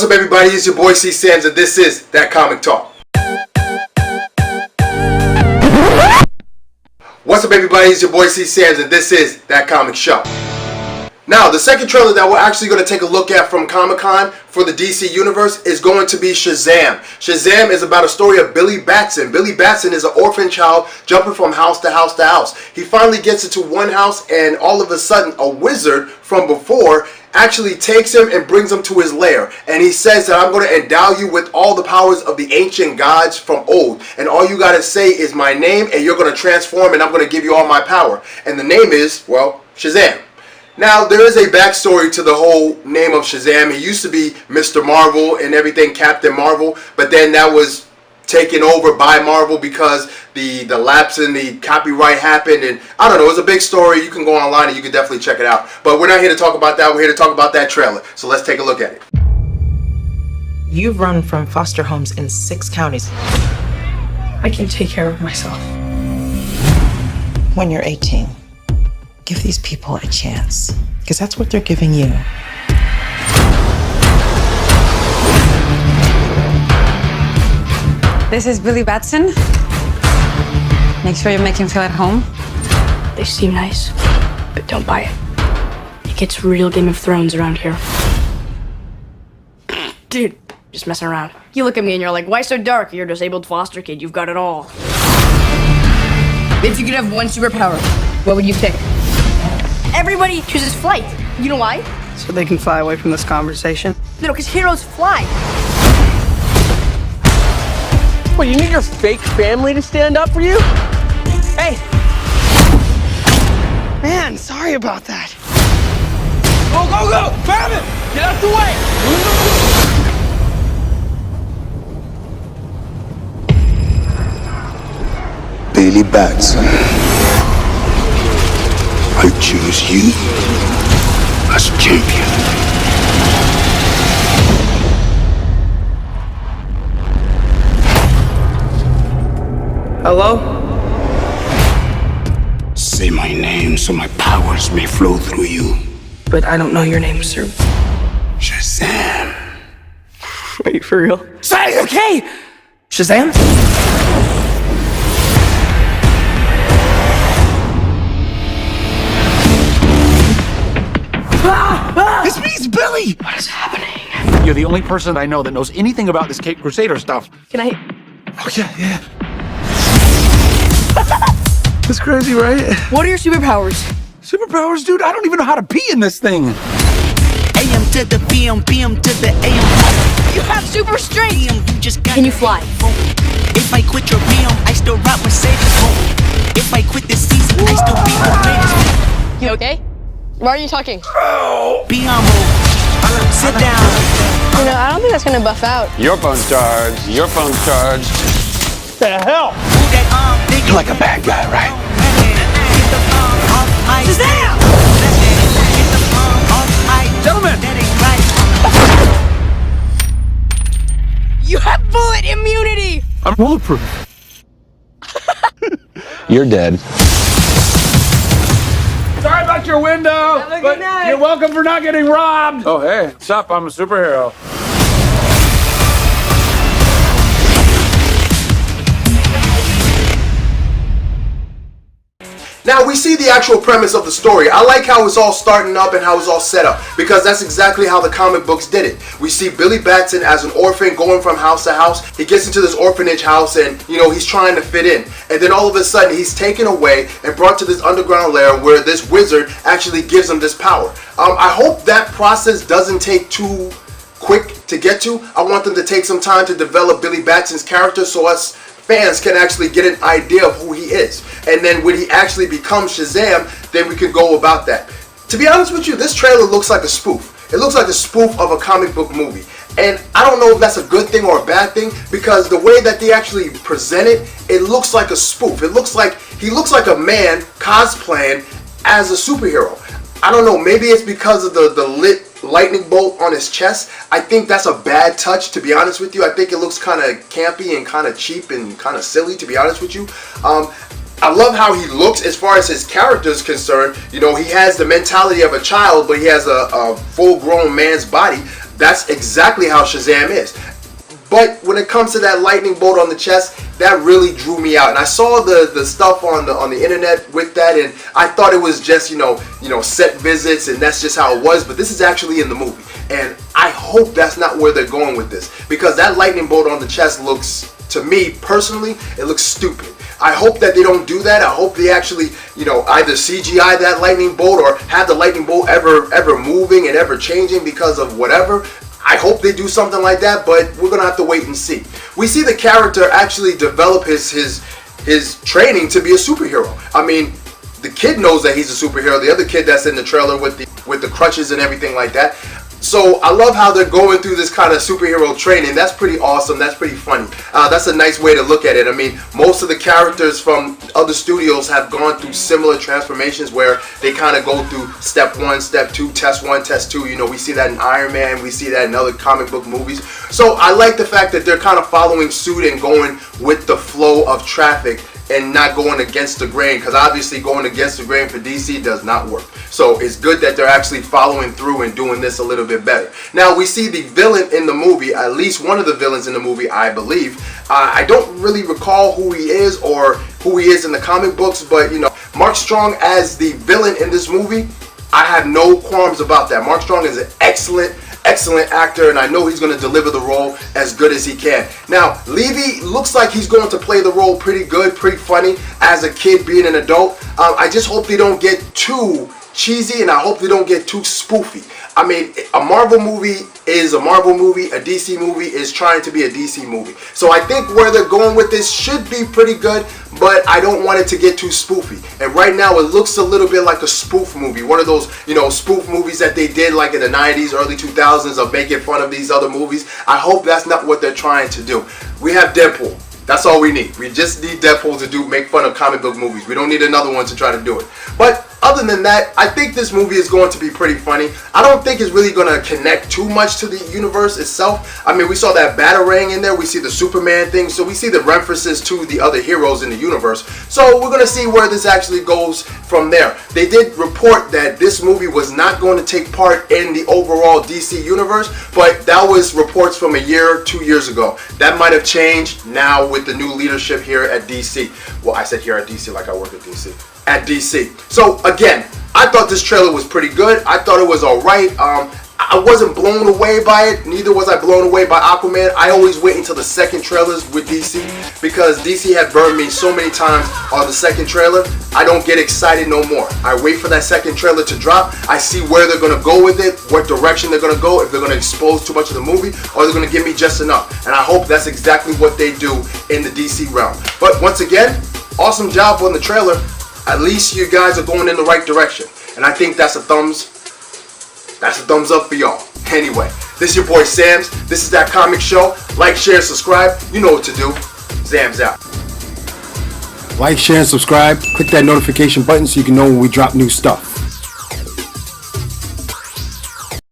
What's up, everybody? It's your boy C. Sams, and this is That Comic Talk. What's up, everybody? It's your boy C. Sams, and this is That Comic Show. Now, the second trailer that we're actually going to take a look at from Comic-Con for the DC Universe is going to be Shazam. Shazam is about a story of Billy Batson. Billy Batson is an orphan child jumping from house to house to house. He finally gets into one house, and all of a sudden, a wizard from before actually takes him and brings him to his lair. And he says that I'm going to endow you with all the powers of the ancient gods from old. And all you got to say is my name, and you're going to transform, and I'm going to give you all my power. And the name is, well, Shazam. Now, there is a backstory to the whole name of Shazam. He used to be Mr. Marvel and everything, Captain Marvel, but then that was taken over by Marvel because the lapse in the copyright happened, and I don't know, it was a big story. You can go online and you can definitely check it out. But we're not here to talk about that. We're here to talk about that trailer. So let's take a look at it. You've run from foster homes in 6 counties. I can take care of myself. When you're 18, give these people a chance, because that's what they're giving you. This is Billy Batson. Make sure you make him feel at home. They seem nice, but don't buy it. It gets real Game of Thrones around here. Dude, just messing around. You look at me and you're like, why so dark? You're a disabled foster kid. You've got it all. If you could have one superpower, what would you pick? Everybody chooses flight. You know why? So they can fly away from this conversation? No, because heroes fly. What, you need your fake family to stand up for you? Hey! Man, sorry about that. Go, go, go! Grab it! Get out the way! Billy Batson, I choose you as champion. Hello? Say my name so my powers may flow through you. But I don't know your name, sir. Shazam. Are you for real? Say, okay! Shazam? This means Billy! What is happening? You're the only person I know that knows anything about this Cape Crusader stuff. Can I... Oh, yeah. That's crazy, right? What are your superpowers? Superpowers, dude? I don't even know how to pee in this thing. AM to the PM, PM to the AM. You have super strength! You just got Can you fly? If I quit your PM, I still rock Mercedes. If I quit this season, I still be the greatest. You okay? Why are you talking? Beyond sit down. You know, I don't think that's gonna buff out. Your phone's charged. Your phone's charged. The hell? Move that big You're like a bad guy, right? Get the off my Shazam! Get the off my Gentlemen! That ain't right. You have bullet immunity! I'm bulletproof. You're dead. Sorry about your window, but you're welcome for not getting robbed. Oh, hey. What's up? I'm a superhero. Now, we see the actual premise of the story. I like how it's all starting up and how it's all set up, because that's exactly how the comic books did it. We see Billy Batson as an orphan going from house to house. He gets into this orphanage house and, you know, he's trying to fit in. And then all of a sudden, he's taken away and brought to this underground lair where this wizard actually gives him this power. I hope that process doesn't take too quick to get to. I want them to take some time to develop Billy Batson's character so us fans can actually get an idea of who he is. And then when he actually becomes Shazam, then we can go about that. To be honest with you, this trailer looks like a spoof. It looks like a spoof of a comic book movie. And I don't know if that's a good thing or a bad thing, because the way that they actually present it, it looks like a spoof. It looks like he looks like a man cosplaying as a superhero. I don't know, maybe it's because of the lit lightning bolt on his chest. I think that's a bad touch, to be honest with you. I think it looks kind of campy and kind of cheap and kind of silly, to be honest with you. I love how he looks as far as his character is concerned. You know, he has the mentality of a child, but he has a full-grown man's body. that's exactly how Shazam is. But when it comes to that lightning bolt on the chest, that really drew me out. And I saw the stuff on the internet with that, and I thought it was just set visits, and that's just how it was. But this is actually in the movie, and I hope that's not where they're going with this, because that lightning bolt on the chest looks, to me personally, it looks stupid. I hope that they don't do that. I hope they actually, either CGI that lightning bolt or have the lightning bolt ever moving and ever changing because of whatever. I hope they do something like that, but we're gonna have to wait and see. We see the character actually develop his training to be a superhero. I mean, the kid knows that he's a superhero. The other kid that's in the trailer with the crutches and everything like that. So I love how they're going through this kind of superhero training. That's pretty awesome. That's pretty funny. That's a nice way to look at it. I mean, most of the characters from other studios have gone through similar transformations where they kind of go through step 1, step 2, test 1, test 2. We see that in Iron Man. We see that in other comic book movies. So I like the fact that they're kind of following suit and going with the flow of traffic and not going against the grain, because obviously going against the grain for DC does not work. So it's good that they're actually following through and doing this a little bit better. Now we see the villain in the movie, at least one of the villains in the movie, I believe. I don't really recall who he is or who he is in the comic books, but Mark Strong as the villain in this movie, I have no qualms about that. Mark Strong is an excellent actor, and I know he's going to deliver the role as good as he can. Now, Levy looks like he's going to play the role pretty good, pretty funny as a kid being an adult. I just hope they don't get too cheesy, and I hope they don't get too spoofy. I mean, a Marvel movie is a Marvel movie, a DC movie is trying to be a DC movie. So I think where they're going with this should be pretty good, but I don't want it to get too spoofy. And right now it looks a little bit like a spoof movie. One of those, spoof movies that they did like in the 90s, early 2000s of making fun of these other movies. I hope that's not what they're trying to do. We have Deadpool. That's all we need. We just need Deadpool to make fun of comic book movies. We don't need another one to try to do it. But other than that, I think this movie is going to be pretty funny. I don't think it's really going to connect too much to the universe itself. I mean, we saw that Batarang in there. We see the Superman thing. So we see the references to the other heroes in the universe. So we're going to see where this actually goes from there. They did report that this movie was not going to take part in the overall DC universe, but that was reports from a year, 2 years ago. That might have changed now with the new leadership here at DC. Well, I said here at DC like I work at DC. At DC. So again, I thought this trailer was pretty good. I thought it was alright. I wasn't blown away by it. Neither was I blown away by Aquaman. I always wait until the second trailers with DC, because DC had burned me so many times on the second trailer. I don't get excited no more. I wait for that second trailer to drop. I see where they're going to go with it, what direction they're going to go, if they're going to expose too much of the movie, or they're going to give me just enough. And I hope that's exactly what they do in the DC realm. But once again, awesome job on the trailer. At least you guys are going in the right direction. And I think that's a thumbs up for y'all. Anyway, this is your boy Sam's. This is That Comic Show. Like, share, subscribe. You know what to do. Sam's out. Like, share, and subscribe. Click that notification button so you can know when we drop new stuff.